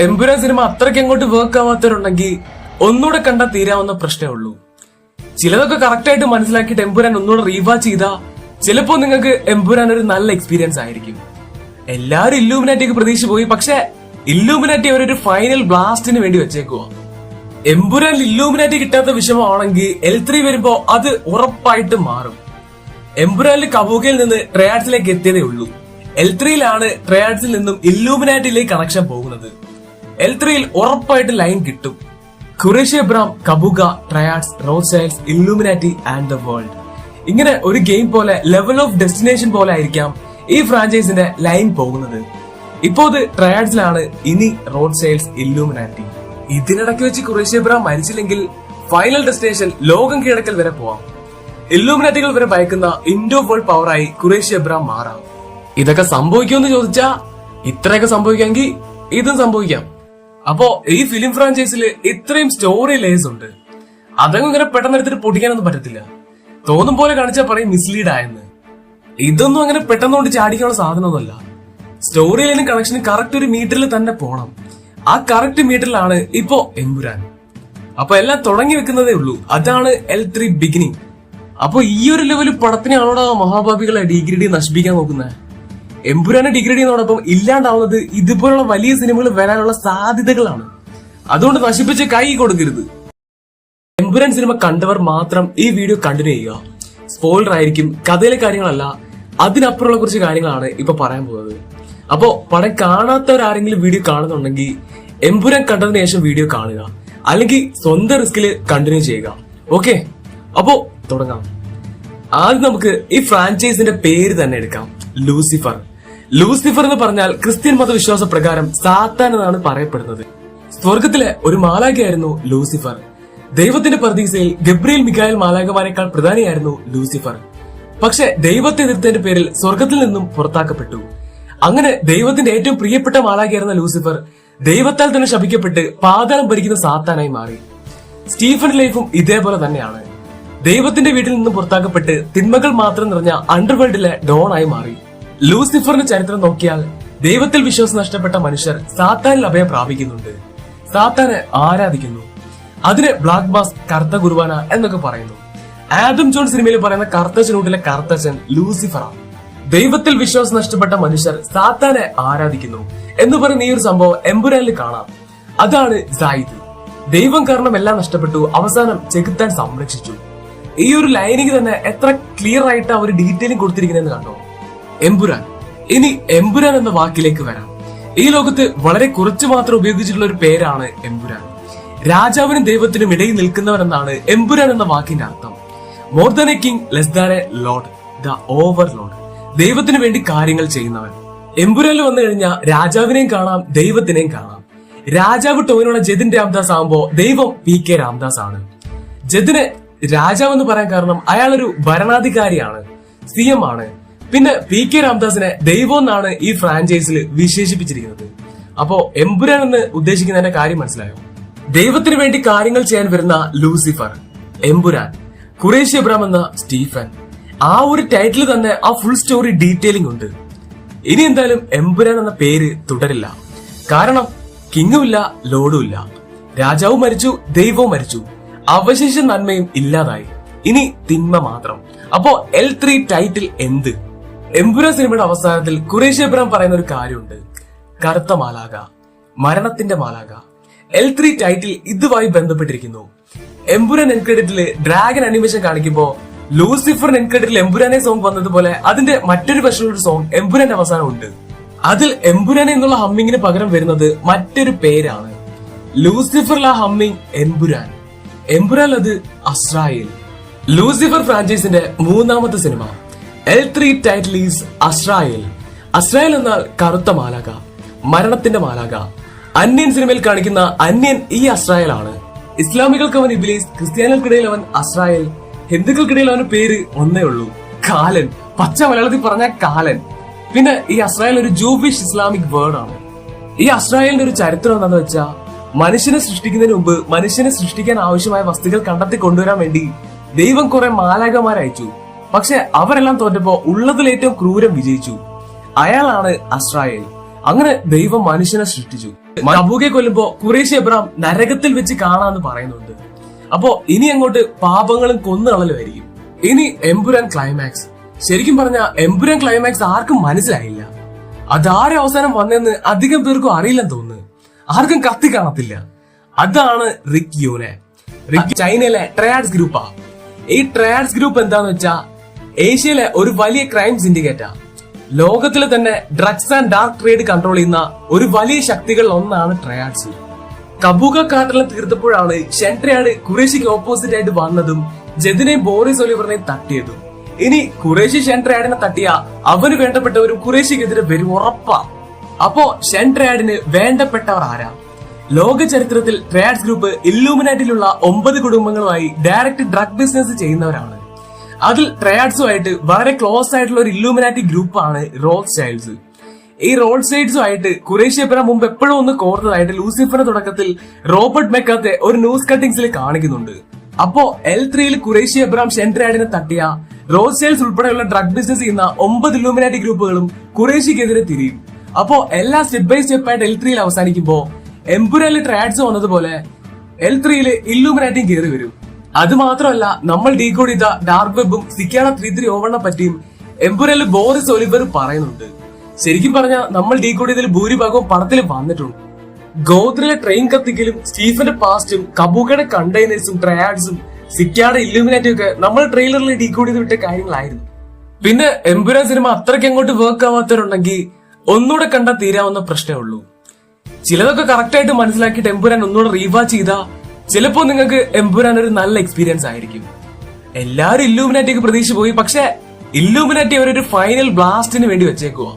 Empuraan cinema അത്രയ്ക്ക് അങ്ങോട്ട് work ആവാത്തവരുണ്ടെങ്കിൽ ഒന്നുകൂടെ കണ്ടാൽ തീരാവുന്ന പ്രശ്നമേ ഉള്ളൂ. ചിലതൊക്കെ കറക്റ്റ് ആയിട്ട് മനസ്സിലാക്കിയിട്ട് എമ്പുരാൻ ഒന്നുകൂടെ റീവാച്ച് ചെയ്താൽ ചിലപ്പോ നിങ്ങൾക്ക് എമ്പുരാൻ ഒരു നല്ല എക്സ്പീരിയൻസ് ആയിരിക്കും. എല്ലാവരും ഇല്ലൂമിനാറ്റിക്ക് പ്രതീക്ഷ പോയി, പക്ഷെ ഇല്ലൂമിനാറ്റി അവരൊരു ഫൈനൽ ബ്ലാസ്റ്റിന് വേണ്ടി വെച്ചേക്കുവാ. എമ്പുരാനിൽ ഇല്ലൂമിനാറ്റി കിട്ടാത്ത വിഷമമാണെങ്കിൽ L3 വരുമ്പോ അത് ഉറപ്പായിട്ട് മാറും. എമ്പുരാനിൽ കബൂക്കയിൽ നിന്ന് ട്രയാഡ്സിലേക്ക് എത്തിയതേ ഉള്ളൂ. L3യിലാണ് ട്രയാഡ്സിൽ നിന്നും ഇല്ലൂമിനാറ്റിയിലേക്ക് കണക്ഷൻ പോകുന്നത്. L3യിൽ ഉറപ്പായിട്ട് ലൈൻ കിട്ടും. ഖുറേഷി എബ്രാം, കബൂക, triads, Rothschilds, Illuminati and the world. ഇങ്ങനെ ഒരു ഗെയിം പോലെ, ലെവൽ ഓഫ് ഡെസ്റ്റിനേഷൻ പോലെ ആയിരിക്കാം ഈ ഫ്രാഞ്ചൈസിന്റെ ലൈൻ പോകുന്നത്. ഇപ്പോ ഇത് ട്രയാഡ്സിലാണ്, ഇനി റോത്ത്ചൈൽഡ്സ്, ഇല്ലൂമിനാറ്റി. ഇതിനിടയ്ക്ക് വെച്ച് ഖുറേഷി എബ്രാം മരിച്ചില്ലെങ്കിൽ ഫൈനൽ ഡെസ്റ്റിനേഷൻ ലോകം കീഴടക്കൽ വരെ പോവാം. ഇല്ലൂമിനാറ്റികൾ വരെ ഭയക്കുന്ന ഇൻഡോ വേൾഡ് പവറായി ഖുറേഷി എബ്രാം മാറാം. ഇതൊക്കെ സംഭവിക്കുമെന്ന് ചോദിച്ചാ ഇത്രയൊക്കെ സംഭവിക്കാമെങ്കിൽ ഇതും സംഭവിക്കാം. അപ്പോ ഈ ഫിലിം ഫ്രാഞ്ചൈസിൽ ഇത്രയും സ്റ്റോറി ലേസ് ഉണ്ട്. അതങ്ങ് ഇങ്ങനെ പെട്ടെന്ന് എടുത്തിട്ട് പൊട്ടിക്കാനൊന്നും പറ്റത്തില്ല. തോന്നും പോലെ കാണിച്ചാൽ പറയും മിസ്ലീഡ് ആയെന്ന്. ഇതൊന്നും അങ്ങനെ പെട്ടെന്നുകൊണ്ട് ചാടിക്കാനുള്ള സാധനമൊന്നുമല്ല. സ്റ്റോറി ലൈനും കണക്ഷനും കറക്റ്റ് ഒരു മീറ്ററിൽ തന്നെ പോണം. ആ കറക്റ്റ് മീറ്ററിലാണ് ഇപ്പോ എമ്പുരാൻ. അപ്പൊ എല്ലാം തുടങ്ങി വെക്കുന്നതേ ഉള്ളൂ. അതാണ് L3 ബിഗിനിങ്. അപ്പൊ ഈ ഒരു ലെവല് പടത്തിനാണോടാ മഹാഭാവികളെ ഡിഗ്രേഡ് നശിപ്പിക്കാൻ നോക്കുന്നത്? എമ്പുരാനെ ഡിഗ്രേഡ് ചെയ്യുന്നതോടൊപ്പം ഇല്ലാണ്ടാവുന്നത് ഇതുപോലുള്ള വലിയ സിനിമകൾ വരാനുള്ള സാധ്യതകളാണ്. അതുകൊണ്ട് നശിപ്പിച്ച് കൈ കൊടുക്കരുത്. എമ്പുരാൻ സിനിമ കണ്ടവർ മാത്രം ഈ വീഡിയോ കണ്ടിന്യൂ ചെയ്യുക. സ്പോയിലർ ആയിരിക്കും, കഥയിലെ കാര്യങ്ങളല്ല, അതിനപ്പുറമുള്ള കുറച്ച് കാര്യങ്ങളാണ് ഇപ്പൊ പറയാൻ പോകുന്നത്. അപ്പോ പടം കാണാത്തവരാരെങ്കിലും വീഡിയോ കാണുന്നുണ്ടെങ്കിൽ എമ്പുരാൻ കണ്ടതിന് ശേഷം വീഡിയോ കാണുക, അല്ലെങ്കിൽ സ്വന്തം റിസ്കില് കണ്ടിന്യൂ ചെയ്യുക. ഓക്കെ, അപ്പോ തുടങ്ങാം. ആദ്യം നമുക്ക് ഈ ഫ്രാഞ്ചൈസിന്റെ പേര് തന്നെ എടുക്കാം, ലൂസിഫർ. ലൂസിഫർ എന്ന് പറഞ്ഞാൽ ക്രിസ്ത്യൻ മതവിശ്വാസ പ്രകാരം സാത്താൻ എന്നാണ് പറയപ്പെടുന്നത്. സ്വർഗത്തിലെ ഒരു മാലാഖയായിരുന്നു ലൂസിഫർ. ദൈവത്തിന്റെ പർദീസയിൽ ഗബ്രിയേൽ, മിഖായേൽ മാലാഖമാരെക്കാൾ പ്രധാനിയായിരുന്നു ലൂസിഫർ. പക്ഷെ ദൈവത്തെ എതിർത്തതിന്റെ പേരിൽ സ്വർഗത്തിൽ നിന്നും പുറത്താക്കപ്പെട്ടു. അങ്ങനെ ദൈവത്തിന്റെ ഏറ്റവും പ്രിയപ്പെട്ട മാലാഖയായിരുന്ന ലൂസിഫർ ദൈവത്താൽ തന്നെ ശപിക്കപ്പെട്ട് പാതാളം ഭരിക്കുന്ന സാത്താനായി മാറി. സ്റ്റീഫന്റെ ലൈഫും ഇതേപോലെ തന്നെയാണ്. ദൈവത്തിന്റെ വീട്ടിൽ നിന്നും പുറത്താക്കപ്പെട്ട് തിന്മകൾ മാത്രം നിറഞ്ഞ അണ്ടർവേൾഡിലെ ഡോൺ ആയി മാറി. ലൂസിഫറിന്റെ ചരിത്രം നോക്കിയാൽ ദൈവത്തിൽ വിശ്വാസം നഷ്ടപ്പെട്ട മനുഷ്യർ സാത്താനിൽ അഭയം പ്രാപിക്കുന്നുണ്ട്, സാത്താനെ ആരാധിക്കുന്നു. അതിന് ബ്ലാക്ക് ബാസ്, കറുത്ത കുർബാന എന്നൊക്കെ പറയുന്നു. ആദം ജോൺ സിനിമയിൽ പറയുന്ന കറുത്തച്ഛനൂട്ടിലെ കറുത്തച്ഛൻ ലൂസിഫറാണ്. ദൈവത്തിൽ വിശ്വാസം നഷ്ടപ്പെട്ട മനുഷ്യർ സാത്താനെ ആരാധിക്കുന്നു എന്ന് പറയുന്ന ഈ ഒരു സംഭവം എമ്പുരാനിൽ കാണാം. അതാണ് സായിദ്. ദൈവം കാരണം എല്ലാം നഷ്ടപ്പെട്ടു, അവസാനം ചെകുത്താൻ സംരക്ഷിച്ചു. ഈ ഒരു ലൈനിങ് തന്നെ എത്ര ക്ലിയർ ആയിട്ട് അവർ ഡീറ്റെയിലിംഗ് കൊടുത്തിരിക്കുന്നതെന്ന് കണ്ടോ? എമ്പുരാൻ. ഇനി എമ്പുരാൻ എന്ന വാക്കിലേക്ക് വരാം. ഈ ലോകത്ത് വളരെ കുറച്ച് മാത്രം ഉപയോഗിച്ചിട്ടുള്ള ഒരു പേരാണ് എമ്പുരാൻ. രാജാവിനും ദൈവത്തിനും ഇടയിൽ നിൽക്കുന്നവൻ എന്നാണ് എമ്പുരാൻ എന്ന വാക്കിന്റെ അർത്ഥം. More than A king, less than A Lord, the overload. ദൈവത്തിന് വേണ്ടി കാര്യങ്ങൾ ചെയ്യുന്നവൻ. എമ്പുരാനിൽ വന്നു കഴിഞ്ഞാൽ രാജാവിനെയും കാണാം, ദൈവത്തിനെയും കാണാം. രാജാവ് ടോവിനോടെ ജതിൻ രാംദാസ് ആകുമ്പോ ദൈവം PK രാംദാസ് ആണ്. ജതിനെ രാജാവ് എന്ന് പറയാൻ കാരണം അയാളൊരു ഭരണാധികാരിയാണ്, CM ആണ്. പിന്നെ PK രാംദാസിനെ ദൈവം എന്നാണ് ഈ ഫ്രാഞ്ചൈസിൽ വിശേഷിപ്പിച്ചിരിക്കുന്നത്. അപ്പോ എമ്പുരാൻ എന്ന് ഉദ്ദേശിക്കുന്നതിന്റെ കാര്യം മനസ്സിലായോ? ദൈവത്തിന് വേണ്ടി കാര്യങ്ങൾ ചെയ്യാൻ വരുന്ന ലൂസിഫർ, എമ്പുരാൻ, ഖുറേഷി എബ്രാം എന്ന സ്റ്റീഫൻ. ആ ഒരു ടൈറ്റിൽ തന്നെ ആ ഫുൾ സ്റ്റോറി ഡീറ്റെയിലിംഗ് ഉണ്ട്. ഇനി എന്തായാലും എമ്പുരാൻ എന്ന പേര് തുടരില്ല. കാരണം കിങ്ങും ഇല്ല, ലോഡും ഇല്ല. രാജാവ് മരിച്ചു, ദൈവവും മരിച്ചു, അവശേഷ നന്മയും ഇല്ലാതായി. ഇനി തിന്മ മാത്രം. അപ്പോ L3 ടൈറ്റിൽ എന്ത്? എമ്പുരാൻ സിനിമയുടെ അവസാനത്തിൽ ഖുറേഷി എബ്രാം പറയുന്ന ഒരു കാര്യമുണ്ട്, കറുത്ത മാലാഖ, മരണത്തിന്റെ മാലാഖ. L3 ടൈറ്റിൽ ഇതുമായി ബന്ധപ്പെട്ടിരിക്കുന്നു. എമ്പുരാൻ എൻ ക്രെഡിറ്റില് ഡ്രാഗൺ അനിമേഷൻ കാണിക്കുമ്പോ ലൂസിഫറിന് എൻ ക്രെഡിറ്റിൽ എമ്പുരാനെ സോങ് വന്നതുപോലെ അതിന്റെ മറ്റൊരു വെർഷനുള്ള സോങ് എമ്പുരാന്റെ അവസാനം ഉണ്ട്. അതിൽ എമ്പുരാനെ എന്നുള്ള ഹമ്മിങ്ങിന് പകരം വരുന്നത് മറ്റൊരു പേരാണ്. ലൂസിഫറിലെ ഹമ്മിങ് എമ്പുരാൻ, എമ്പുരാൻ അത് അസ്രായേൽ. ലൂസിഫർ ഫ്രാഞ്ചൈസിന്റെ മൂന്നാമത്തെ cinema. L3 title is Azrael. Azrael എന്നാൽ കറുത്ത മാലാഖ, മരണത്തിന്റെ മാലാഖ. അന്യൻ സിനിമയിൽ കാണിക്കുന്ന അന്യൻ ഈ അസ്രായേൽ ആണ്. ഇസ്ലാമികൾക്ക് അവൻ ഇബ്ലീസ്, ക്രിസ്ത്യാനികൾക്കിടയിൽ അവൻ അസ്രായേൽ, ഹിന്ദുക്കൾക്കിടയിൽ അവന് പേര് ഒന്നേ ഉള്ളൂ, കാലൻ. പച്ച മലയാളത്തിൽ പറഞ്ഞ കാലൻ. പിന്നെ ഈ അസ്രായേൽ ഒരു ജൂവിഷ് ഇസ്ലാമിക് വേർഡ് ആണ്. ഈ അസ്രായേലിന്റെ ഒരു ചരിത്രം എന്താണെന്ന് വെച്ചാൽ, മനുഷ്യനെ സൃഷ്ടിക്കുന്നതിന് മുമ്പ് മനുഷ്യനെ സൃഷ്ടിക്കാൻ ആവശ്യമായ വസ്തുക്കൾ കണ്ടെത്തി കൊണ്ടുവരാൻ വേണ്ടി ദൈവം കുറെ മാലാഖമാരയച്ചു. പക്ഷെ അവരെല്ലാം തോറ്റപ്പോ ഉള്ളതിൽ ഏറ്റവും ക്രൂരം വിജയിച്ചു. അയാളാണ് അസ്രായേൽ. അങ്ങനെ ദൈവം മനുഷ്യനെ സൃഷ്ടിച്ചു. കബൂകയെ കൊല്ലുമ്പോ ഖുറേഷി എബ്രഹാം നരകത്തിൽ വെച്ച് കാണാന്ന് പറയുന്നുണ്ട്. അപ്പോ ഇനി അങ്ങോട്ട് പാപങ്ങളും കൊന്നുകളലുമായിരിക്കും. ഇനി എമ്പുരാൻ ക്ലൈമാക്സ്. ശരിക്കും പറഞ്ഞ എമ്പുരാൻ ക്ലൈമാക്സ് ആർക്കും മനസ്സിലായില്ല. അതാരെ അവസാനം വന്നെന്ന് അധികം പേർക്കും അറിയില്ലെന്ന് തോന്നുന്നു. ആർക്കും കത്തി കാണത്തില്ല. അതാണ് റിക് യൂനെ. റിക് ചൈനയിലെ ട്രയാഡ്സ് ഗ്രൂപ്പാ. ഈ ട്രയാഡ്സ് ഗ്രൂപ്പ് എന്താന്ന് വെച്ചാ ഏഷ്യയിലെ ഒരു വലിയ ക്രൈം സിൻഡിക്കേറ്റാ. ലോകത്തിലെ തന്നെ drugs and dark trade control ചെയ്യുന്ന ഒരു വലിയ ശക്തികളിൽ ഒന്നാണ് ട്രയാഡ്സ്. കബൂക കാർട്ടലിനെ തീർത്തപ്പോഴാണ് ഷെൻട്രയാഡ് ഖുറേഷിക്ക് ഓപ്പോസിറ്റ് ആയിട്ട് വന്നതും ജെദിനെയും ബോറിസ് ഒലിവറിനെയും തട്ടിയതും. ഇനി ഖുറേഷി ഷെൻട്രയാഡിനെ തട്ടിയ അവന് വേണ്ടപ്പെട്ടവരും ഖുറേഷിക്കെതിരെ വരും ഉറപ്പാ. അപ്പോ ഷെൻട്രയാഡിന് വേണ്ടപ്പെട്ടവർ ആരാ? ലോക ചരിത്രത്തിൽ ട്രയാഡ്സ് ഗ്രൂപ്പ് ഇല്ലൂമിനാറ്റിലുള്ള 9 കുടുംബങ്ങളുമായി ഡയറക്റ്റ് ഡ്രഗ് ബിസിനസ് ചെയ്യുന്നവരാണ്. അതിൽ ട്രയാഡ്സുമായിട്ട് വളരെ ക്ലോസ് ആയിട്ടുള്ള ഒരു ഇല്ലൂമിനാറ്റി ഗ്രൂപ്പാണ് റോത്ത്ഷൈൽഡ്സ്. ഈ റോത്ത്ഷൈൽഡ്സുമായിട്ട് ഖുറേഷി എബ്രഹാം മുമ്പ് എപ്പോഴും ഒന്ന് കോർത്തതായിട്ട് ലൂസിഫറിന്റെ തുടക്കത്തിൽ റോബർട്ട് മെക്കാത്തെ ഒരു ന്യൂസ് കട്ടിങ്സിൽ കാണിക്കുന്നുണ്ട്. അപ്പോ L3 ഖുറേഷി എബ്രഹാം ഷെൻട്രയാഡിനെ തട്ടിയ റോത്ത്ഷൈൽഡ്സ് ഉൾപ്പെടെയുള്ള ഡ്രഗ് ബിസിനസ് ചെയ്യുന്ന 9 ഇല്ലൂമിനാറ്റി ഗ്രൂപ്പുകളും ഖുറേഷിക്കെതിരെ തിരിയും. അപ്പോ എല്ലാം സ്റ്റെപ്പ് ബൈ സ്റ്റെപ്പ് ആയിട്ട് L3 അവസാനിക്കുമ്പോ എംപുരാനിൽ ട്രയാഡ്സ് വന്നതുപോലെ L3 ഇല്ലൂമിനാറ്റിയും കയറി വരും. അത് മാത്രമല്ല, നമ്മൾ ഡീകോഡ് ചെയ്ത ഡാർക്ക് വെബും സിക്കാഡ 330 പറ്റിയും എംപുരാനിൽ ബോറിസ് ഒലിവർ പറയുന്നുണ്ട്. ശരിക്കും പറഞ്ഞാൽ നമ്മൾ ഡീകോഡ് ചെയ്തതിൽ ഭൂരിഭാഗവും പടത്തിൽ വന്നിട്ടുണ്ട്. ഗോദ്രിലെ ട്രെയിൻ കത്തിക്കലും സ്റ്റീഫന്റെ പാസ്റ്റും കബൂക്കയുടെ കണ്ടെയ്നേഴ്സും ട്രയാഡ്സും സിക്കാഡ ഇല്ലൂമിനാറ്റിയും ഒക്കെ നമ്മൾ ട്രെയിലറിൽ ഡീകോഡ് ചെയ്ത് വിട്ട കാര്യങ്ങളായിരുന്നു. പിന്നെ എംപുരാൻ സിനിമ അത്രയ്ക്ക് അങ്ങോട്ട് വർക്ക് ആവാത്തവരുണ്ടെങ്കിൽ ഒന്നുകൂടെ കണ്ടാൽ തീരാവുന്ന പ്രശ്നമേ ഉള്ളൂ. ചിലതൊക്കെ കറക്റ്റ് ആയിട്ട് മനസ്സിലാക്കിയിട്ട് എംപുരാൻ ഒന്നുകൂടെ റീവാച്ച് ചെയ്താൽ ചിലപ്പോ നിങ്ങൾക്ക് എംപുരാൻ ഒരു നല്ല എക്സ്പീരിയൻസ് ആയിരിക്കും. എല്ലാരും ഇല്ലൂമിനാറ്റിക്ക് പ്രതീക്ഷ പോയി, പക്ഷെ ഇല്ലൂമിനാറ്റി അവരൊരു ഫൈനൽ ബ്ലാസ്റ്റിന് വേണ്ടി വെച്ചേക്കുവാ.